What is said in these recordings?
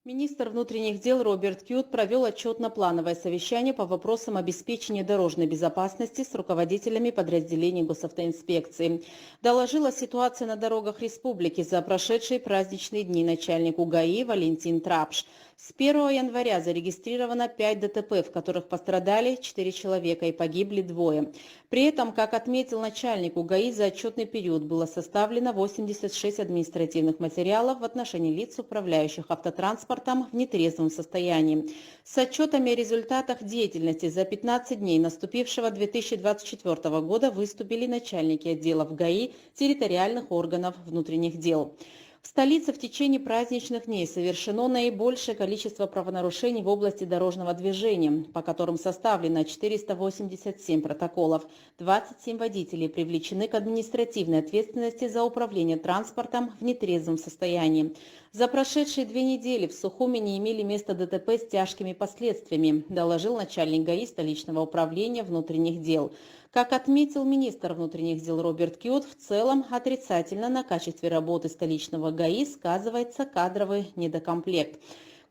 Министр внутренних дел Роберт Кют провел отчетно-плановое совещание по вопросам обеспечения дорожной безопасности с руководителями подразделений госавтоинспекции. Доложил о ситуации на дорогах республики за прошедшие праздничные дни начальник УГАИ Валентин Трапш. С 1 января зарегистрировано 5 ДТП, в которых пострадали 4 человека и погибли 2. При этом, как отметил начальник УГАИ, за отчетный период было составлено 86 административных материалов в отношении лиц, управляющих автотранспортом в нетрезвом состоянии. С отчетами о результатах деятельности за 15 дней наступившего 2024 года выступили начальники отделов ГАИ территориальных органов внутренних дел. В столице в течение праздничных дней совершено наибольшее количество правонарушений в области дорожного движения, по которым составлено 487 протоколов. 27 водителей привлечены к административной ответственности за управление транспортом в нетрезвом состоянии. За прошедшие 2 недели в Сухуми не имели места ДТП с тяжкими последствиями, доложил начальник ГАИ столичного управления внутренних дел. Как отметил министр внутренних дел Роберт Кют, в целом отрицательно на качестве работы столичного ГАИ сказывается кадровый недокомплект.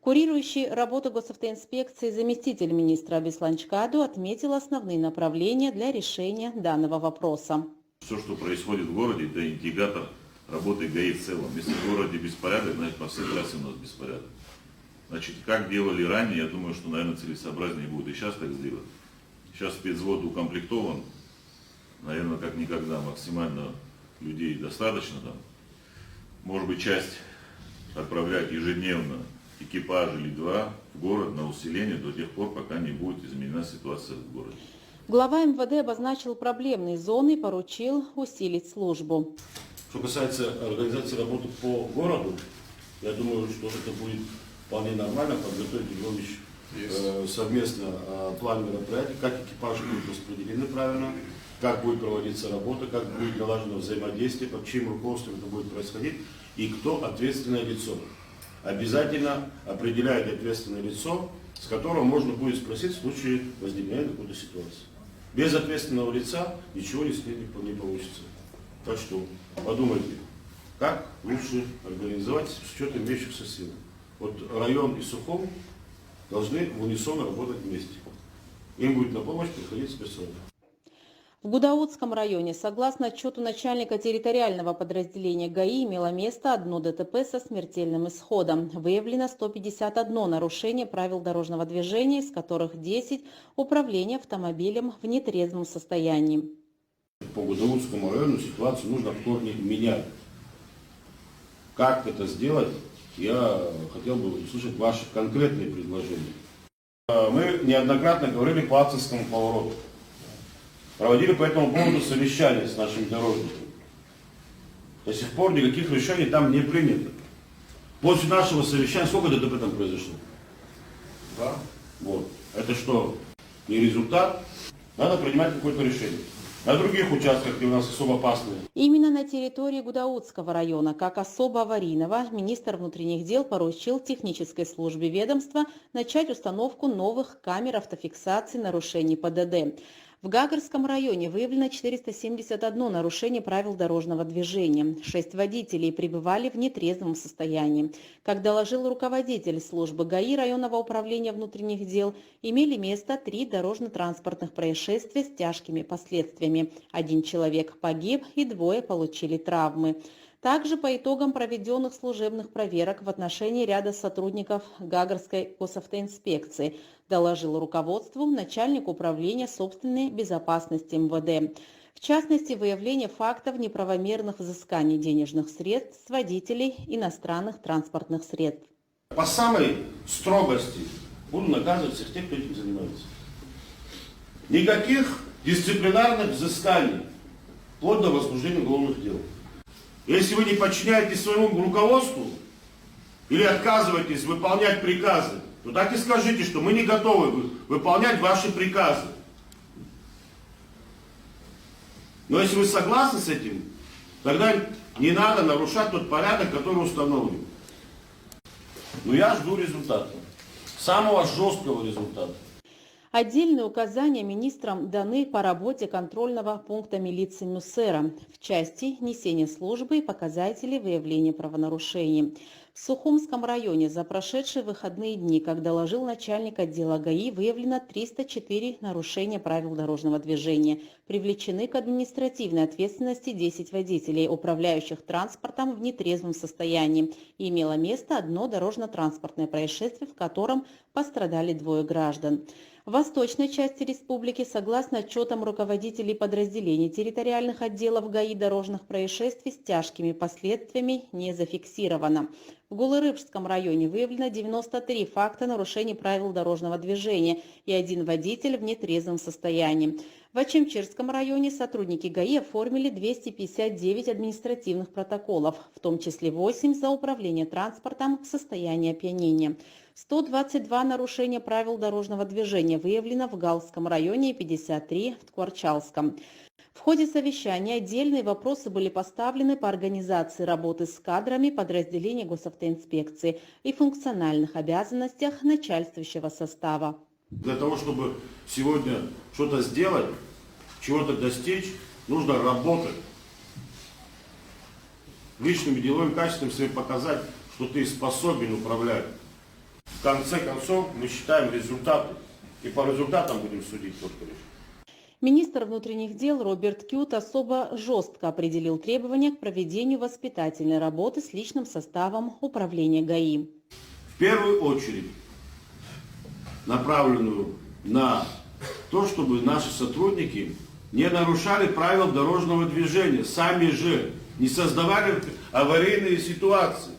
Курирующий работу госавтоинспекции заместитель министра Беслан Чкаду отметил основные направления для решения данного вопроса. Все, что происходит в городе, это индикатор работы ГАИ в целом. Если в городе беспорядок, значит по всей трассе у нас беспорядок. Значит, как делали ранее, я думаю, что, наверное, целесообразнее будет и сейчас так сделать. Сейчас спецвзвод укомплектован, наверное, как никогда, максимально людей достаточно там. Может быть, часть отправлять ежедневно экипаж или 2 в город на усиление до тех пор, пока не будет изменена ситуация в городе. Глава МВД обозначил проблемные зоны и поручил усилить службу. Что касается организации работы по городу, я думаю, что это будет вполне нормально подготовить, Львович, совместно план мероприятий, как экипажи будут распределены правильно, как будет проводиться работа, как будет налажено взаимодействие, под чьим руководством это будет происходить и кто ответственное лицо. Обязательно определяет ответственное лицо, с которого можно будет спросить в случае возникновения какой-то ситуации. Без ответственного лица ничего не получится. Так что подумайте, как лучше организовать с учетом имеющихся сил. Вот район и Сухум должны в унисон работать вместе. Им будет на помощь приходить спецслужбы. В Гудаутском районе, согласно отчету начальника территориального подразделения ГАИ, имело место 1 ДТП со смертельным исходом. Выявлено 151 нарушение правил дорожного движения, из которых 10 – управление автомобилем в нетрезвом состоянии. По Гудаутскому району ситуацию нужно в корне менять. Как это сделать, я хотел бы услышать ваши конкретные предложения. Мы неоднократно говорили по Ацинскому повороту. Проводили по этому поводу совещание с нашими дорожниками. До сих пор никаких решений там не принято. После нашего совещания сколько ДТП там произошло? 2. Вот. Это что, не результат? Надо принимать какое-то решение. На других участках, где у нас особо опасные. Именно на территории Гудаутского района, как особо аварийного, министр внутренних дел поручил технической службе ведомства начать установку новых камер автофиксации нарушений ПДД. В Гагарском районе выявлено 471 нарушение правил дорожного движения. 6 водителей пребывали в нетрезвом состоянии. Как доложил руководитель службы ГАИ районного управления внутренних дел, имели место 3 дорожно-транспортных происшествия с тяжкими последствиями. 1 человек погиб и 2 получили травмы. Также по итогам проведенных служебных проверок в отношении ряда сотрудников Гагарской госавтоинспекции доложил руководству начальник управления собственной безопасности МВД. В частности, выявление фактов неправомерных взысканий денежных средств с водителей иностранных транспортных средств. По самой строгости буду наказывать всех тех, кто этим занимается. Никаких дисциплинарных взысканий, вплоть до возбуждения уголовных дел. Если вы не подчиняетесь своему руководству или отказываетесь выполнять приказы, то так и скажите, что мы не готовы выполнять ваши приказы. Но если вы согласны с этим, тогда не надо нарушать тот порядок, который установлен. Но я жду результата. Самого жесткого результата. Отдельные указания министрам даны по работе контрольного пункта милиции Мюссера в части несения службы и показателей выявления правонарушений. В Сухумском районе за прошедшие выходные дни, как доложил начальник отдела ГАИ, выявлено 304 нарушения правил дорожного движения. Привлечены к административной ответственности 10 водителей, управляющих транспортом в нетрезвом состоянии. И имело место одно дорожно-транспортное происшествие, в котором пострадали 2 граждан. В восточной части республики, согласно отчетам руководителей подразделений территориальных отделов ГАИ, дорожных происшествий с тяжкими последствиями не зафиксировано. В Гулырыбском районе выявлено 93 факта нарушений правил дорожного движения и 1 водитель в нетрезвом состоянии. В Ачимчирском районе сотрудники ГАИ оформили 259 административных протоколов, в том числе 8 за управление транспортом в состоянии опьянения. 122 нарушения правил дорожного движения выявлено в Галском районе и 53 в Ткварчалском. В ходе совещания отдельные вопросы были поставлены по организации работы с кадрами подразделений госавтоинспекции и функциональных обязанностях начальствующего состава. Для того, чтобы сегодня что-то сделать, чего-то достичь, нужно работать. Личными деловыми качествами своим показать, что ты способен управлять. В конце концов, мы считаем результаты. И по результатам будем судить только лишь. Министр внутренних дел Роберт Кют особо жестко определил требования к проведению воспитательной работы с личным составом управления ГАИ. В первую очередь направленную на то, чтобы наши сотрудники не нарушали правил дорожного движения, сами же не создавали аварийные ситуации.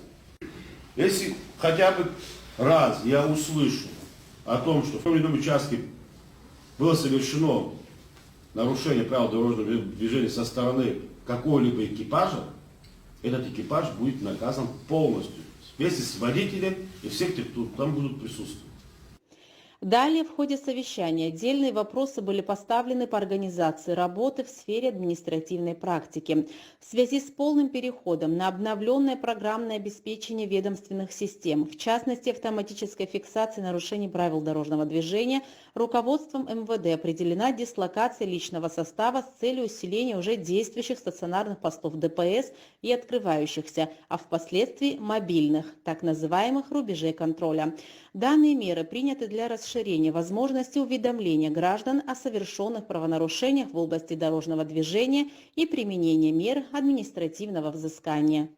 Если хотя бы раз я услышу о том, что в том участке было совершено нарушение правил дорожного движения со стороны какого-либо экипажа, этот экипаж будет наказан полностью, вместе с водителем и всех, кто там будут присутствовать. Далее в ходе совещания отдельные вопросы были поставлены по организации работы в сфере административной практики. В связи с полным переходом на обновленное программное обеспечение ведомственных систем, в частности автоматической фиксации нарушений правил дорожного движения, руководством МВД определена дислокация личного состава с целью усиления уже действующих стационарных постов ДПС и открывающихся, а впоследствии мобильных, так называемых рубежей контроля. Данные меры приняты для расширения возможности уведомления граждан о совершенных правонарушениях в области дорожного движения и применения мер административного взыскания.